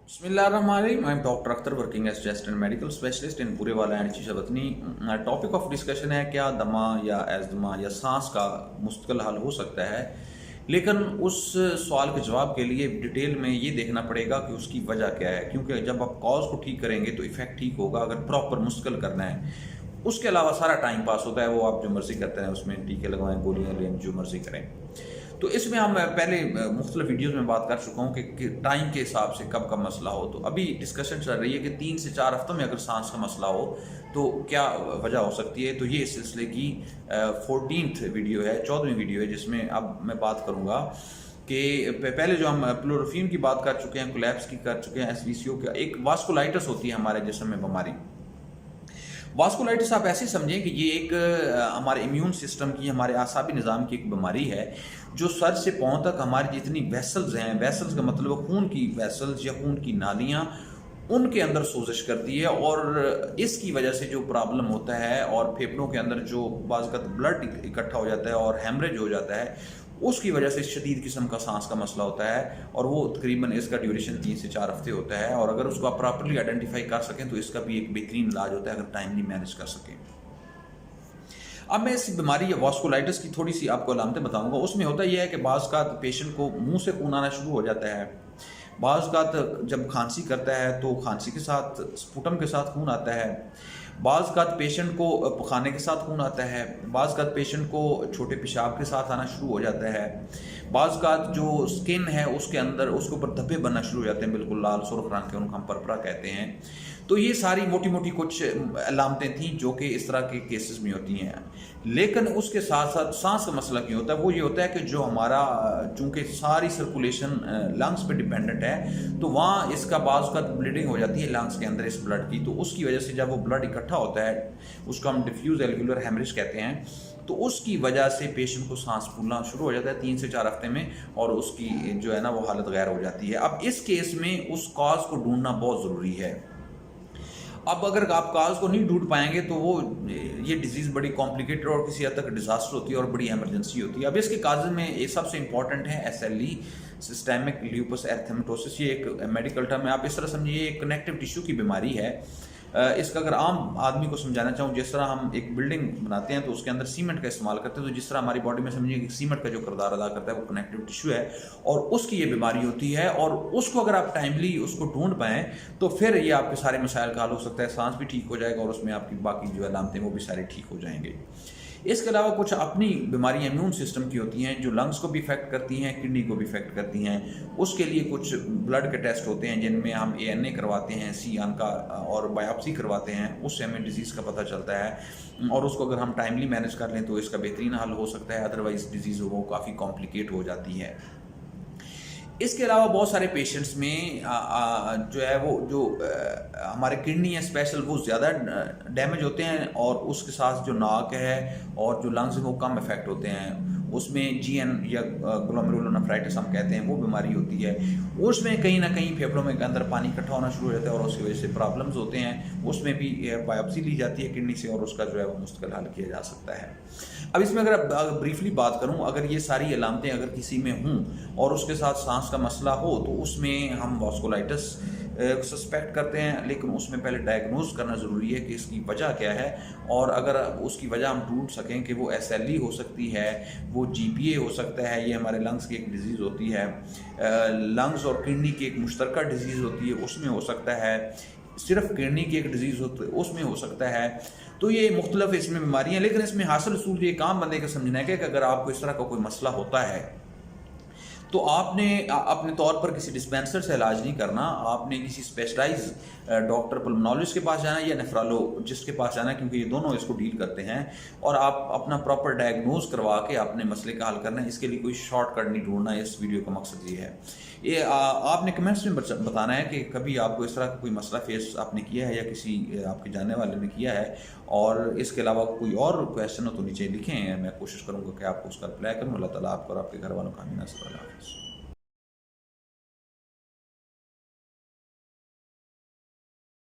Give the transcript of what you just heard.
Bismillahirrahmanirrahim. I'm Dr. Akhtar working as chest and medical specialist in पूरेवाला and शीशावतनी। Topic of discussion है क्या दमा या एज़मा या सांस का मुस्तकिल हल हो सकता है, लेकिन उस सवाल के जवाब के लिए डिटेल में ये देखना पड़ेगा कि उसकी वजह क्या है, क्योंकि जब आप कॉज को ठीक करेंगे तो इफेक्ट ठीक होगा। अगर प्रॉपर मुश्किल करना है, उसके अलावा सारा टाइम पास होता है, वो आप जो मर्जी करते हैं, उसमें टीके लगवाएं, गोलियां लें, जो मर्जी करें। तो इसमें हम पहले मुख्तलिफ वीडियोज़ में बात कर चुका हूँ कि टाइम के हिसाब से कब का मसला हो। तो अभी डिस्कशन चल रही है कि 3 से 4 हफ्तों में अगर सांस का मसला हो तो क्या वजह हो सकती है। तो ये इस सिलसिले की 14th वीडियो है, 14वीं वीडियो है, जिसमें अब मैं बात करूँगा कि पहले जो हम प्लोरोफिन की बात कर चुके हैं, कोलैप्स की कर चुके हैं, एसवीसीओ का, एक वास्कुलाइटिस होती है हमारे जिस्म में बीमारी। वास्कुलाइटिस आप ऐसे समझें कि ये एक हमारे इम्यून सिस्टम की, हमारे आसाबी निज़ाम की एक बीमारी है जो सर से पाँव तक हमारी जितनी वेसल्स हैं, वेसल्स का मतलब खून की वेसल्स या खून की नालियाँ, उनके अंदर सोजिश करती है। और इसकी वजह से जो प्रॉब्लम होता है और फेफड़ों के अंदर जो बाज़ ब्लड इकट्ठा हो जाता है और हेमरेज हो जाता है, उसकी वजह से शदीद किस्म का सांस का मसला होता है। और वो तकरीबन इसका ड्यूरेशन 3 से 4 हफ्ते होता है। और अगर उसको आप प्रॉपरली आइडेंटिफाई कर सकें तो इसका भी एक बेहतरीन इलाज होता है, अगर टाइमली मैनेज कर सकें। अब मैं इस बीमारी या वास्कुलाइटिस की थोड़ी सी आपको अलामतें बताऊंगा। उसमें होता यह है कि बाज़ का पेशेंट को मुंह से खून आना शुरू हो जाता है। बाज़ का जब खांसी करता है तो खांसी के साथ स्पुटम के साथ खून आता है। बाज़ का पेशेंट को पखाने के साथ खून आता है। बाज़ का पेशेंट को छोटे पेशाब के साथ आना शुरू हो जाता है। बाज़ का जो स्किन है उसके अंदर, उसके ऊपर धब्बे बनना शुरू हो जाते हैं, बिल्कुल लाल सुर्ख रंग के, उनको हम परपरा कहते हैं। तो ये सारी मोटी मोटी कुछ अलामतें थीं जो कि इस तरह के केसेस में होती हैं। लेकिन उसके साथ साथ सांस का मसला क्यों होता है, वो ये होता है कि जो हमारा, चूँकि सारी सर्कुलेशन लंग्स पे डिपेंडेंट है, तो वहाँ इसका बाज़ का ब्लीडिंग हो जाती है लंग्स के अंदर इस ब्लड की। तो उसकी वजह से जब वो ब्लड इकट्ठा होता है, उसको हम डिफ्यूज एल्वुलर हेमरेज कहते हैं। तो उसकी वजह से पेशेंट को सांस फूलना शुरू हो जाता है 3 से 4 हफ्ते में, और उसकी जो है ना वो हालत गैर हो जाती है। अब इस केस में उस कॉज को ढूंढना बहुत ज़रूरी है। अब अगर आप काज को नहीं ढूंढ पाएंगे तो वो ये डिजीज़ बड़ी कॉम्प्लिकेटेड और किसी हद तक डिजास्टर होती है और बड़ी एमरजेंसी होती है। अब इसके काज में ये सबसे इंपॉर्टेंट है SLE, सिस्टेमिक ल्यूपस एरिथेमेटोसिस। ये एक मेडिकल टर्म है, आप इस तरह समझिए एक कनेक्टिव टिश्यू की बीमारी है। इसका अगर आम आदमी को समझाना चाहूँ, जिस तरह हम एक बिल्डिंग बनाते हैं तो उसके अंदर सीमेंट का इस्तेमाल करते हैं, तो जिस तरह हमारी बॉडी में समझिए कि सीमेंट का जो किरदार अदा करता है वो कनेक्टिव टिश्यू है, और उसकी ये बीमारी होती है। और उसको अगर आप टाइमली उसको ढूंढ पाएँ तो फिर ये आपके सारे मसाइल का हल हो सकता है, सांस भी ठीक हो जाएगा और उसमें आपकी बाकी जो अलामतें वो भी सारे ठीक हो जाएंगे। इसके अलावा कुछ अपनी बीमारियां इम्यून सिस्टम की होती हैं जो लंग्स को भी इफेक्ट करती हैं, किडनी को भी इफेक्ट करती हैं। उसके लिए कुछ ब्लड के टेस्ट होते हैं जिनमें हम ANA करवाते हैं, C-आन का, और बायोप्सी करवाते हैं। उससे हमें डिजीज़ का पता चलता है, और उसको अगर हम टाइमली मैनेज कर लें तो इसका बेहतरीन हल हो सकता है। अदरवाइज डिजीज़ वो काफ़ी कॉम्प्लिकेट हो जाती है। इसके अलावा बहुत सारे पेशेंट्स में जो है वो जो हमारे किडनी है स्पेशल, वो ज़्यादा डैमेज होते हैं, और उसके साथ जो नाक है और जो लंग्स हैं वो कम इफेक्ट होते हैं। उसमें GN या ग्लोमेरुलोनेफ्राइटिस हम कहते हैं, वो बीमारी होती है। उसमें कहीं ना कहीं फेफड़ों में अंदर पानी इकट्ठा होना शुरू हो जाता है और उसकी वजह से प्रॉब्लम्स होते हैं। उसमें भी बायोप्सी ली जाती है किडनी से और उसका जो है वो मुस्तकिल हल किया जा सकता है। अब इसमें अगर ब्रीफली बात करूं, अगर ये सारी अलामतें अगर किसी में हों और उसके साथ सांस का मसला हो तो उसमें हम वास्कुलाइटिस सस्पेक्ट करते हैं, लेकिन उसमें पहले डायग्नोज करना ज़रूरी है कि इसकी वजह क्या है। और अगर उसकी वजह हम ढूंढ सकें कि वो SLE हो सकती है, वो GPA हो सकता है, ये हमारे लंग्स की एक डिजीज़ होती है, लंग्स और किडनी की एक मुश्तरका डिजीज़ होती है, उसमें हो सकता है, सिर्फ किडनी की एक डिजीज़ होती है उसमें हो सकता है। तो ये मुख्तलिफ इसमें बीमारियाँ, लेकिन इसमें हासिल असूल ये काम बंदे का समझना है कि अगर आपको इस तरह का कोई मसला होता है तो आपने अपने तौर पर किसी डिस्पेंसर से इलाज नहीं करना, आपने किसी स्पेशलाइज डॉक्टर पल्मोनोलॉजिस्ट के पास जाना है या नेफ्रोलॉजिस्ट के पास जाना है, क्योंकि ये दोनों इसको डील करते हैं। और आप अपना प्रॉपर डायग्नोज करवा के अपने मसले का हल करना है। इसके लिए कोई शॉर्टकट नहीं ढूंढना है। इस वीडियो का मकसद ये है। ये आपने कमेंट्स में बताना है कि कभी आपको इस तरह का कोई मसला फेस आपने किया है या किसी आपके जानने वाले ने किया है। और इसके अलावा कोई और क्वेश्चन हो तो नीचे लिखें, मैं कोशिश करूँगा कि आपको उसका रिप्लाई करूँ। अल्लाह ताला आपको और आपके घर वालों का आमीन। अस्सलाम वालेकुम।